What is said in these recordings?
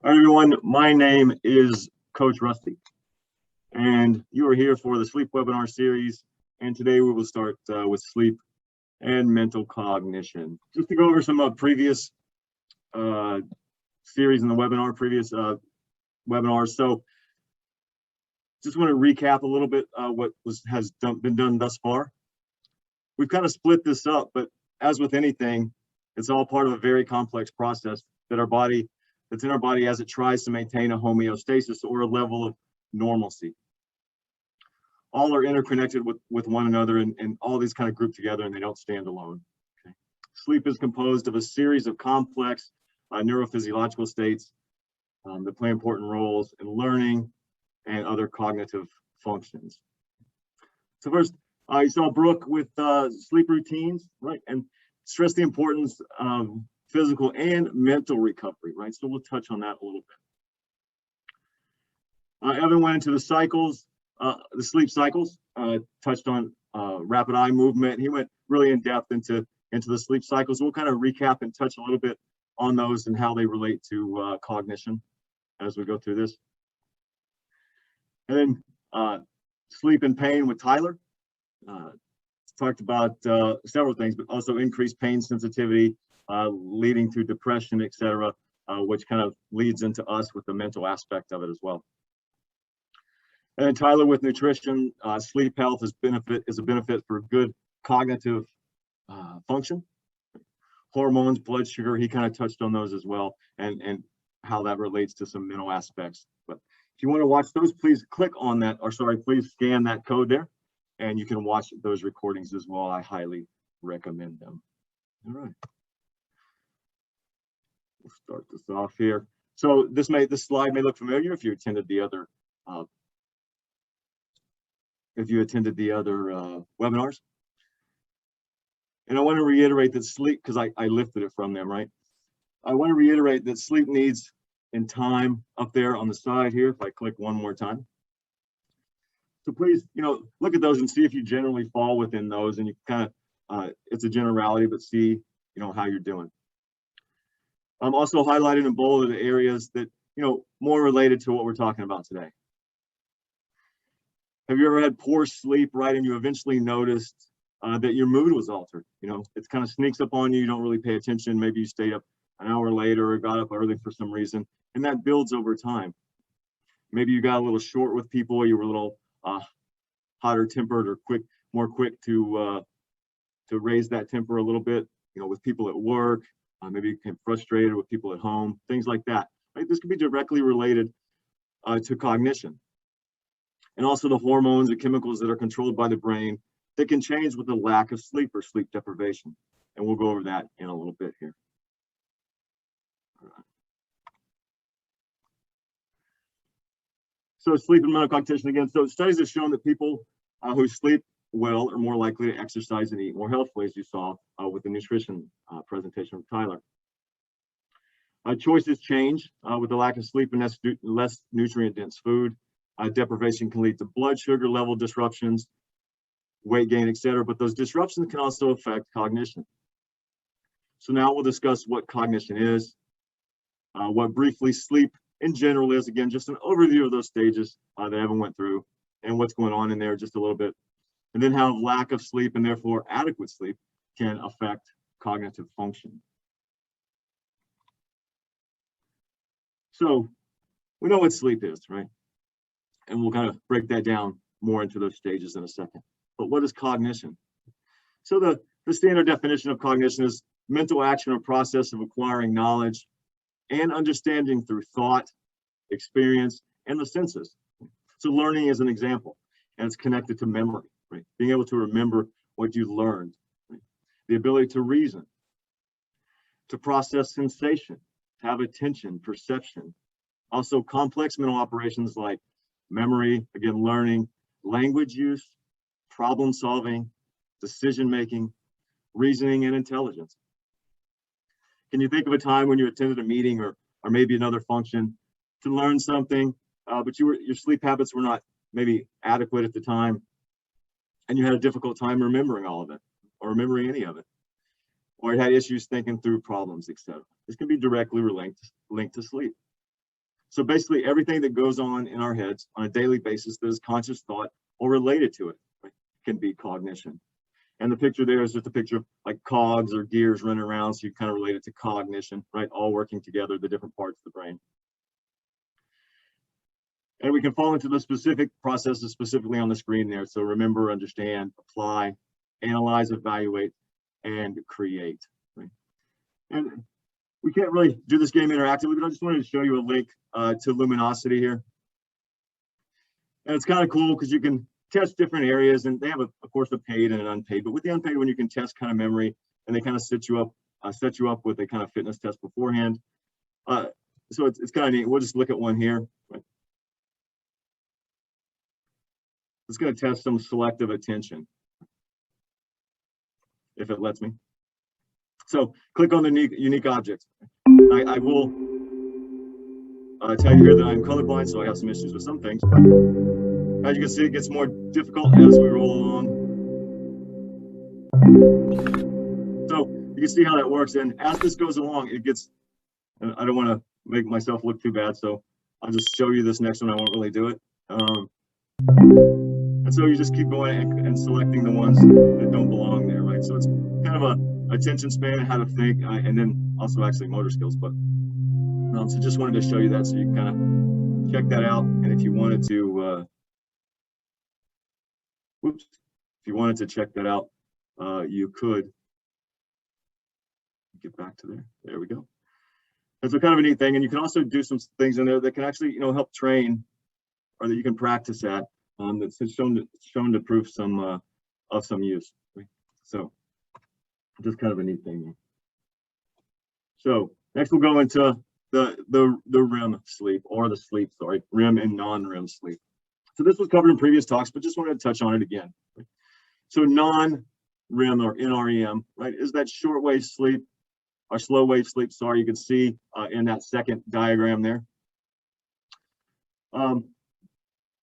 All right, everyone, my name is Coach Rusty, and you are here for the sleep webinar series. And today we will start with sleep and mental cognition. Just to go over some previous series in the webinar, previous webinars. So just want to recap a little bit what has been done thus far. We've kind of split this up, but as with anything, it's all part of a very complex process that's in our body as it tries to maintain a homeostasis or a level of normalcy. All are interconnected with one another, and all these kind of group together, and they don't stand alone. Okay. Sleep is composed of a series of complex neurophysiological states that play important roles in learning and other cognitive functions. So first, you saw Brooke with sleep routines, right? And stress the importance of physical and mental recovery, right? So we'll touch on that a little bit. Evan went into the cycles, the sleep cycles, touched on rapid eye movement. He went really in depth into the sleep cycles. We'll kind of recap and touch a little bit on those and how they relate to cognition as we go through this. And then sleep and pain with Tyler. Talked about several things, but also increased pain sensitivity, leading to depression, etc., which kind of leads into us with the mental aspect of it as well. And then Tyler with nutrition, sleep health is a benefit for good cognitive function. Hormones, blood sugar, he kind of touched on those as well, and how that relates to some mental aspects. But if you want to watch those, please click on that, or sorry, please scan that code there, and you can watch those recordings as well. I highly recommend them. All right. We'll start this off here. So this slide may look familiar if you attended the other webinars. And I want to reiterate that sleep, because I lifted it from them, right? I want to reiterate that sleep needs and time up there on the side here. If I click one more time. So please, look at those and see if you generally fall within those, and you kind of, it's a generality, but see, how you're doing. I'm also highlighted in bold the areas that, more related to what we're talking about today. Have you ever had poor sleep, right? And you eventually noticed that your mood was altered. It kind of sneaks up on you. You don't really pay attention. Maybe you stayed up an hour later or got up early for some reason, and that builds over time. Maybe you got a little short with people. You were a little hotter tempered or more quick to raise that temper a little bit, with people at work. Maybe you became frustrated with people at home, things like that. Right? This could be directly related to cognition. And also the hormones and chemicals that are controlled by the brain that can change with the lack of sleep or sleep deprivation. And we'll go over that in a little bit here. All right. So sleep and mental cognition again. So studies have shown that people who sleep well are more likely to exercise and eat more healthfully, as you saw with the nutrition presentation of Tyler. Choices change with the lack of sleep and less nutrient-dense food. Deprivation can lead to blood sugar level disruptions, weight gain, etc. But those disruptions can also affect cognition. So now we'll discuss what cognition is, what briefly sleep in general is, again, just an overview of those stages that Evan went through and what's going on in there just a little bit. And then how lack of sleep and therefore adequate sleep can affect cognitive function. So we know what sleep is, right? And we'll kind of break that down more into those stages in a second. But what is cognition? So the standard definition of cognition is mental action or process of acquiring knowledge and understanding through thought, experience, and the senses. So learning is an example, and it's connected to memory, right? Being able to remember what you learned, right? The ability to reason, to process sensation, to have attention, perception. Also complex mental operations like memory, again, learning, language use, problem solving, decision making, reasoning, and intelligence. Can you think of a time when you attended a meeting or maybe another function to learn something, but your sleep habits were not maybe adequate at the time, and you had a difficult time remembering all of it or remembering any of it, or you had issues thinking through problems, etc. This can be directly linked to sleep. So basically everything that goes on in our heads on a daily basis that is conscious thought or related to it, right, can be cognition. And the picture there is just a picture of like cogs or gears running around, so you kind of relate it to cognition, right? All working together, the different parts of the brain. And we can fall into the specific processes specifically on the screen there. So remember, understand, apply, analyze, evaluate, and create. Right? And we can't really do this game interactively, but I just wanted to show you a link to Luminosity here. And it's kind of cool because you can test different areas, and they have, of course, a paid and an unpaid. But with the unpaid one, you can test kind of memory, and they kind of set you up with a kind of fitness test beforehand. So it's kind of neat. We'll just look at one here. Right? It's going to test some selective attention, if it lets me. So click on the unique objects. I will tell you here that I'm colorblind, so I have some issues with some things. But as you can see, it gets more difficult as we roll along. So you can see how that works. And as this goes along, it gets, and I don't want to make myself look too bad, so I'll just show you this next one. I won't really do it. And so you just keep going and selecting the ones that don't belong there, right? So it's kind of a attention span and how to think, and then also actually motor skills. But so just wanted to show you that so you can kind of check that out. And if you wanted to, if you wanted to check that out, you could get back to there. There we go. That's a kind of a neat thing. And you can also do some things in there that can actually, help train, or that you can practice at. That's shown to prove some of some use. Right? So just kind of a neat thing. So next we'll go into the REM sleep, or the sleep, sorry, REM and non-REM sleep. So this was covered in previous talks, but just wanted to touch on it again. Right? So non-REM, or NREM, right, is that shortwave sleep, or slow wave sleep. Sorry, you can see in that second diagram there.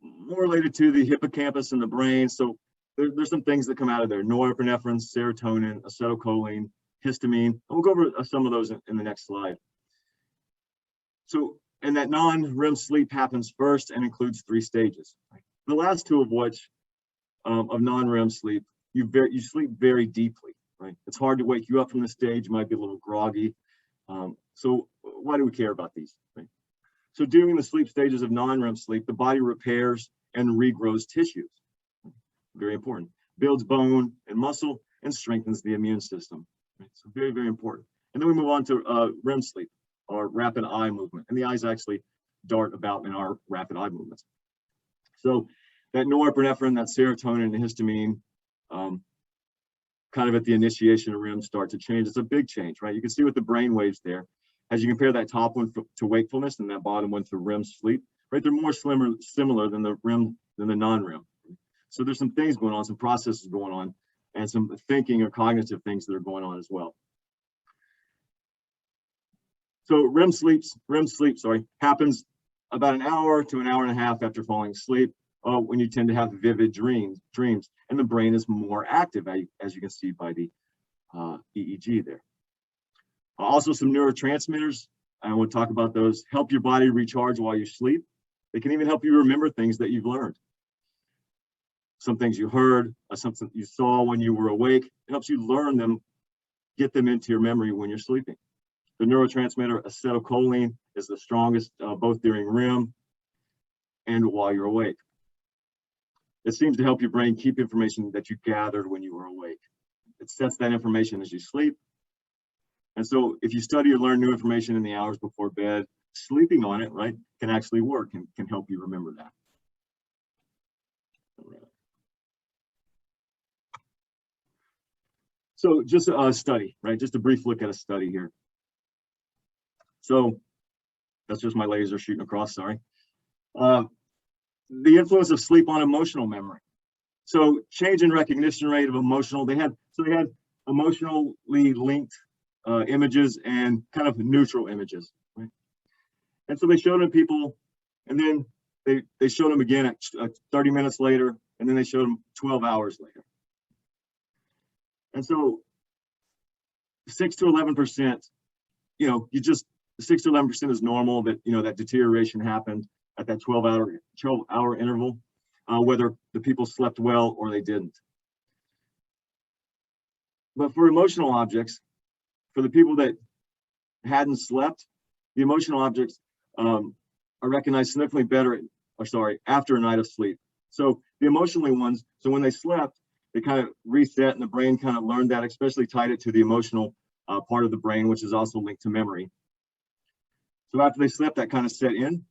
More related to the hippocampus and the brain. So there's some things that come out of there: norepinephrine, serotonin, acetylcholine, histamine. And we'll go over some of those in the next slide. So, and that non-REM sleep happens first and includes 3 stages. Right? The last 2 of which, of non-REM sleep, you sleep very deeply. Right? It's hard to wake you up from the stage. You might be a little groggy. So why do we care about these? Right? So during the sleep stages of non-REM sleep, the body repairs and regrows tissues. Very important. Builds bone and muscle and strengthens the immune system. Right? So very, very important. And then we move on to REM sleep, or rapid eye movement. And the eyes actually dart about in our rapid eye movements. So that norepinephrine, that serotonin, and histamine, kind of at the initiation of REM, start to change. It's a big change, right? You can see with the brain waves there, as you compare that top one to wakefulness and that bottom one to REM sleep, right? They're more similar than the REM, than the non-REM. So there's some things going on, some processes going on, and some thinking or cognitive things that are going on as well. So REM sleep, happens about an hour to an hour and a half after falling asleep, when you tend to have vivid dreams, and the brain is more active, as you can see by the EEG there. Also, some neurotransmitters, and we'll talk about those, help your body recharge while you sleep. They can even help you remember things that you've learned. Some things you heard, something you saw when you were awake. It helps you learn them, get them into your memory when you're sleeping. The neurotransmitter acetylcholine is the strongest, both during REM and while you're awake. It seems to help your brain keep information that you gathered when you were awake. It sets that information as you sleep. And so if you study or learn new information in the hours before bed, sleeping on it, right, can actually work and can help you remember that. All right. So just a study, right? Just a brief look at a study here. So that's just my laser shooting across, sorry. The influence of sleep on emotional memory. So change in recognition rate of emotional, they had emotionally linked images and kind of neutral images, right? And so they showed them people, and then they showed them again at 30 minutes later, and then they showed them 12 hours later. And so 6 to 11%, 6 to 11% is normal, that, you know, that deterioration happened at that 12-hour interval, whether the people slept well or they didn't. But for emotional objects, for the people that hadn't slept, the emotional objects are recognized significantly better, after a night of sleep. So the emotionally ones, so when they slept, they kind of reset, and the brain kind of learned that, especially tied it to the emotional part of the brain, which is also linked to memory. So after they slept, that kind of set in.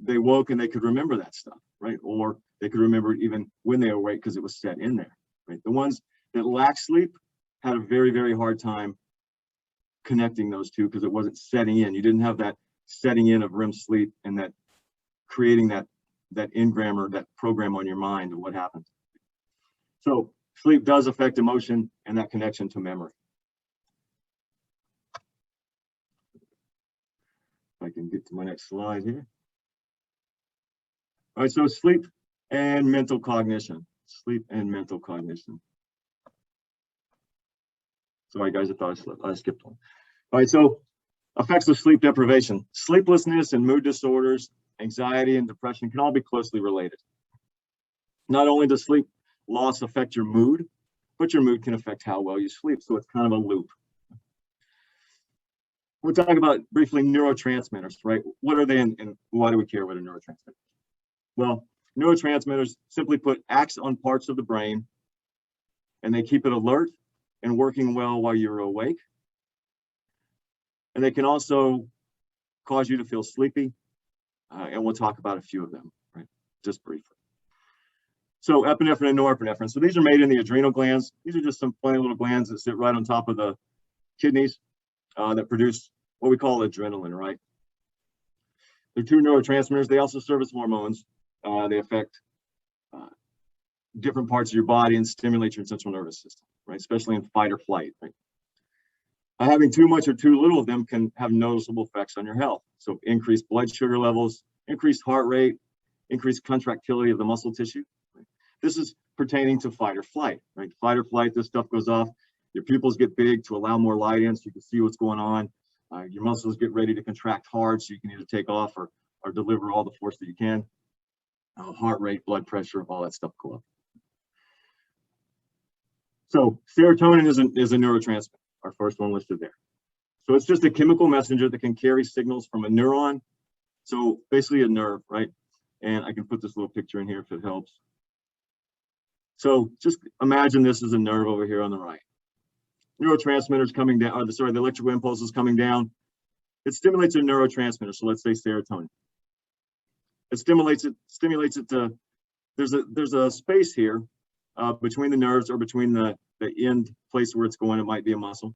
They woke and they could remember that stuff, right? Or they could remember it even when they were awake because it was set in there, right? The ones that lacked sleep had a very, very hard time connecting those two because it wasn't setting in. You didn't have that setting in of REM sleep and that creating that engram or that program on your mind of what happened. So sleep does affect emotion and that connection to memory. If I can get to my next slide here. All right, so sleep and mental cognition. Sleep and mental cognition. Sorry, guys, I thought I skipped one. All right, so effects of sleep deprivation. Sleeplessness and mood disorders, anxiety and depression can all be closely related. Not only does sleep loss affect your mood, but your mood can affect how well you sleep. So it's kind of a loop. We'll talk about briefly neurotransmitters, right? What are they and why do we care what a neurotransmitter is? Well, neurotransmitters, simply put, acts on parts of the brain and they keep it alert and working well while you're awake. And they can also cause you to feel sleepy. And we'll talk about a few of them, right? Just briefly. So epinephrine and norepinephrine. So these are made in the adrenal glands. These are just some funny little glands that sit right on top of the kidneys that produce what we call adrenaline, right? They're two neurotransmitters. They also serve as hormones. They affect different parts of your body and stimulate your central nervous system, right? Especially in fight or flight, right? Having too much or too little of them can have noticeable effects on your health. So increased blood sugar levels, increased heart rate, increased contractility of the muscle tissue. Right? This is pertaining to fight or flight, right? Fight or flight, this stuff goes off. Your pupils get big to allow more light in so you can see what's going on. Your muscles get ready to contract hard so you can either take off or deliver all the force that you can. Heart rate, blood pressure, all that stuff go up. So serotonin is a neurotransmitter, our first one listed there. So it's just a chemical messenger that can carry signals from a neuron. So basically a nerve, right? And I can put this little picture in here if it helps. So just imagine this is a nerve over here on the right. Neurotransmitters coming down, or the electrical impulses coming down. It stimulates a neurotransmitter. So let's say serotonin. It stimulates it to, there's a space here between the nerves or between the end place where it's going. It might be a muscle.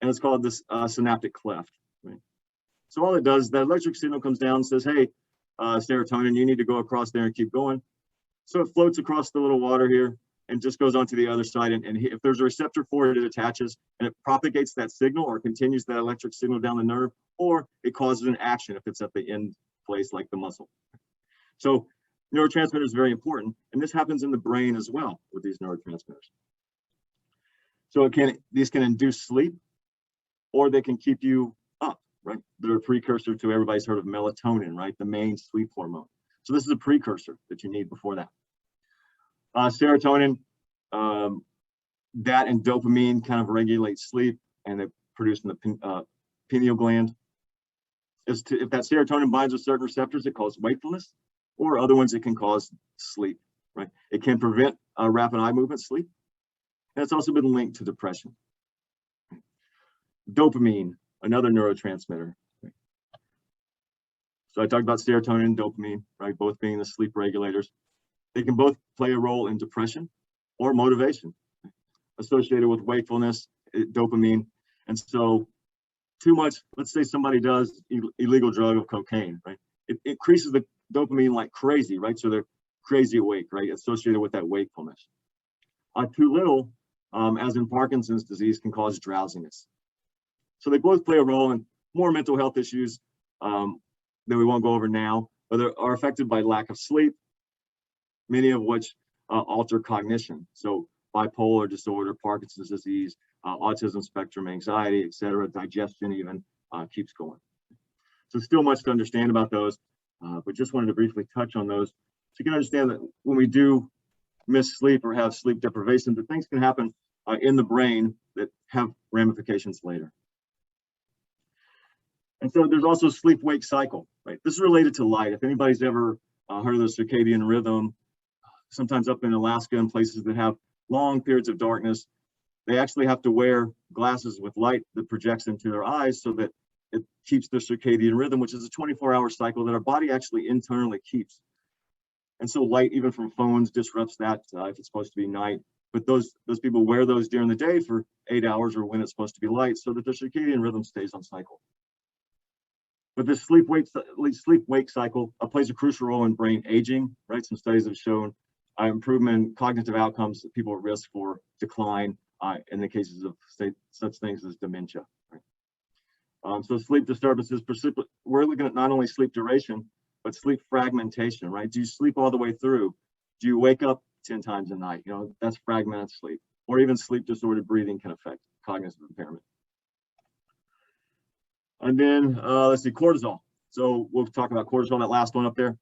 And it's called this synaptic cleft. Right? So all it does, that electric signal comes down and says, hey, serotonin, you need to go across there and keep going. So it floats across the little water here and just goes onto the other side. And if there's a receptor for it, it attaches and it propagates that signal or continues that electric signal down the nerve, or it causes an action if it's at the end place like the muscle. So neurotransmitter is very important. And this happens in the brain as well with these neurotransmitters. So these can induce sleep, or they can keep you up, right? They're a precursor to, everybody's heard of melatonin, right? The main sleep hormone. So this is a precursor that you need before that. Serotonin, that and dopamine kind of regulate sleep, and they produce in the pineal gland. If that serotonin binds with certain receptors, it causes wakefulness, or other ones it can cause sleep, right? It can prevent rapid eye movement, sleep, and it's also been linked to depression. Dopamine, another neurotransmitter. Right? So I talked about serotonin and dopamine, right? Both being the sleep regulators. They can both play a role in depression or motivation associated with wakefulness, dopamine. And so too much, let's say somebody does illegal drug of cocaine, right? It increases the dopamine like crazy, right? So they're crazy awake, right? Associated with that wakefulness. Too little, as in Parkinson's disease, can cause drowsiness. So they both play a role in more mental health issues that we won't go over now, but they are affected by lack of sleep, many of which alter cognition. So bipolar disorder, Parkinson's disease, autism spectrum, anxiety, etc., digestion even keeps going. So still much to understand about those, but just wanted to briefly touch on those so you can understand that when we do miss sleep or have sleep deprivation, that things can happen in the brain that have ramifications later. And so there's also sleep-wake cycle, right? This is related to light. If anybody's ever heard of the circadian rhythm, sometimes up in Alaska and places that have long periods of darkness, they actually have to wear glasses with light that projects into their eyes so that it keeps their circadian rhythm, which is a 24-hour cycle that our body actually internally keeps. And so light, even from phones, disrupts that if it's supposed to be night. But those people wear those during the day for 8 hours or when it's supposed to be light so that their circadian rhythm stays on cycle. But this sleep-wake cycle plays a crucial role in brain aging, right? Some studies have shown improvement in cognitive outcomes that people at risk for decline in the cases of such things as dementia. Right? So sleep disturbances, we're looking at not only sleep duration, but sleep fragmentation, right? Do you sleep all the way through? Do you wake up 10 times a night? You know, that's fragmented sleep. Or even sleep disordered breathing can affect cognitive impairment. And then let's see, cortisol. So we'll talk about cortisol, that last one up there.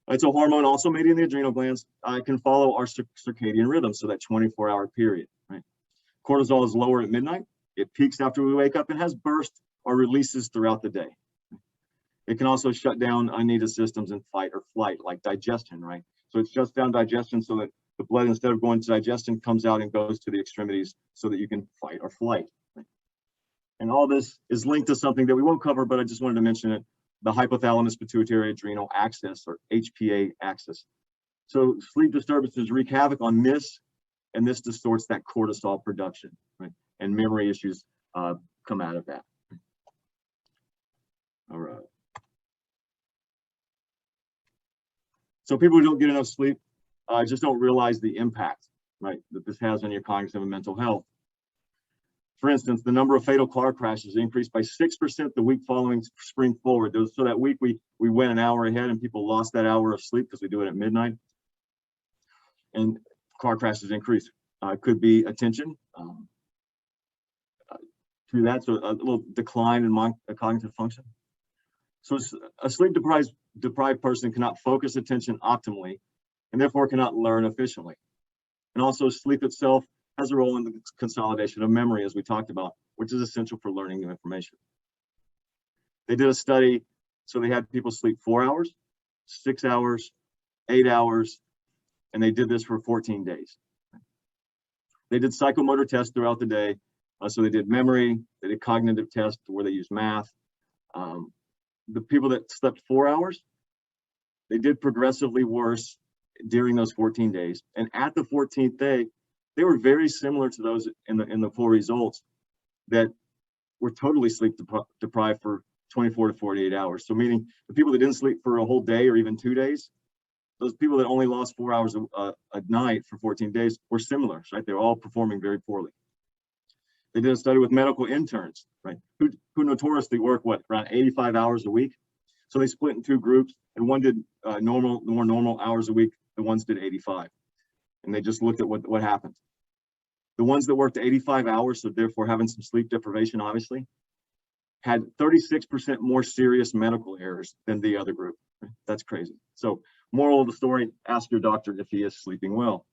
It's a hormone also made in the adrenal glands. It can follow our circadian rhythm, so that 24-hour period, right? Cortisol is lower at midnight. It peaks after we wake up and has bursts or releases throughout the day. It can also shut down unneeded systems in fight or flight, like digestion, right? So it shuts down digestion so that the blood, instead of going to digestion, comes out and goes to the extremities so that you can fight or flight. Right? And all this is linked to something that we won't cover, but I just wanted to mention it, the hypothalamus pituitary adrenal axis, or HPA axis. So sleep disturbances wreak havoc on this, and this distorts that cortisol production, right? And memory issues come out of that. All right. So people who don't get enough sleep just don't realize the impact, right, that this has on your cognitive and mental health. For instance, the number of fatal car crashes increased by 6% the week following spring forward. So that week we went an hour ahead and people lost that hour of sleep because we do it at midnight. And car crashes increased. Could be attention to that, so a little decline in cognitive function. So a sleep deprived person cannot focus attention optimally and therefore cannot learn efficiently. And also sleep itself has a role in the consolidation of memory, as we talked about, which is essential for learning new information. They did a study, so they had people sleep 4 hours, 6 hours, 8 hours, and they did this for 14 days. They did psychomotor tests throughout the day. So they did memory, they did cognitive tests where they used math. The people that slept 4 hours, they did progressively worse during those 14 days. And at the 14th day, they were very similar to those in the full results that were totally sleep deprived for 24 to 48 hours. So meaning the people that didn't sleep for a whole day or even 2 days, those people that only lost 4 hours a night for 14 days were similar, right? They're all performing very poorly. They did a study with medical interns, right, who notoriously work, around 85 hours a week. So they split in two groups, and one did more normal hours a week, the ones did 85. And they just looked at what happened. The ones that worked 85 hours, so therefore having some sleep deprivation, obviously, had 36% more serious medical errors than the other group. That's crazy. So moral of the story, ask your doctor if he is sleeping well.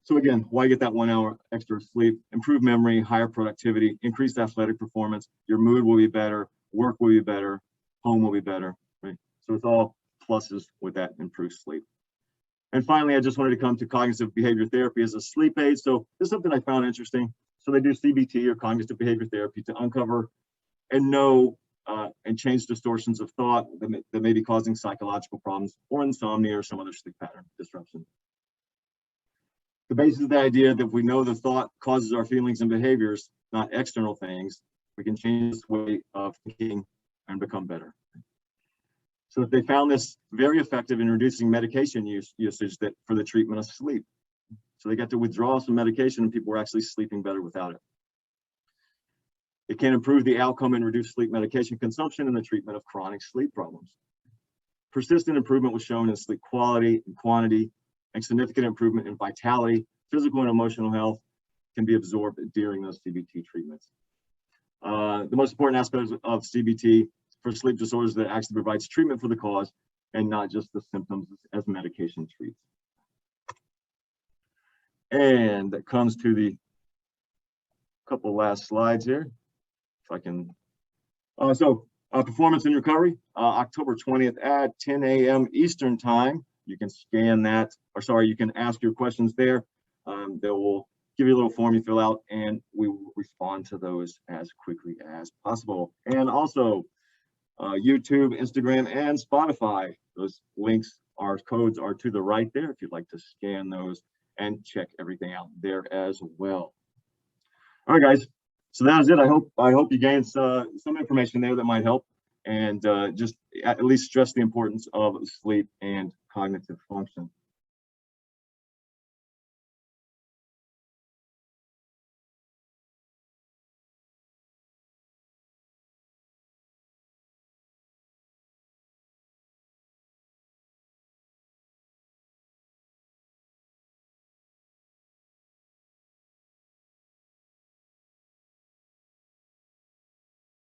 So again, why get that 1 hour extra sleep? Improve memory, higher productivity, increased athletic performance. Your mood will be better, work will be better, home will be better, right? So it's all pluses with that improved sleep. And finally, I just wanted to come to cognitive behavior therapy as a sleep aid. So this is something I found interesting. So they do CBT, or cognitive behavior therapy, to uncover and know and change distortions of thought that may be causing psychological problems or insomnia or some other sleep pattern disruption. The basis of the idea that if we know the thought causes our feelings and behaviors, not external things, we can change this way of thinking and become better. So they found this very effective in reducing medication usage for the treatment of sleep. So they got to withdraw some medication and people were actually sleeping better without it. It can improve the outcome and reduce sleep medication consumption in the treatment of chronic sleep problems. Persistent improvement was shown in sleep quality and quantity, and significant improvement in vitality, physical and emotional health, can be absorbed during those CBT treatments. The most important aspect of CBT for sleep disorders is that it actually provides treatment for the cause and not just the symptoms as medication treats. And that comes to the couple last slides here. If I can. Performance and recovery, October 20th at 10 a.m. Eastern time. You can scan that, or sorry, you can ask your questions there. They will give you a little form you fill out, and we will respond to those as quickly as possible. And also, YouTube, Instagram, and Spotify. Those links, our codes are to the right there if you'd like to scan those and check everything out there as well. All right, guys. So that was it. I hope you gained some information there that might help, and just at least stress the importance of sleep and cognitive function.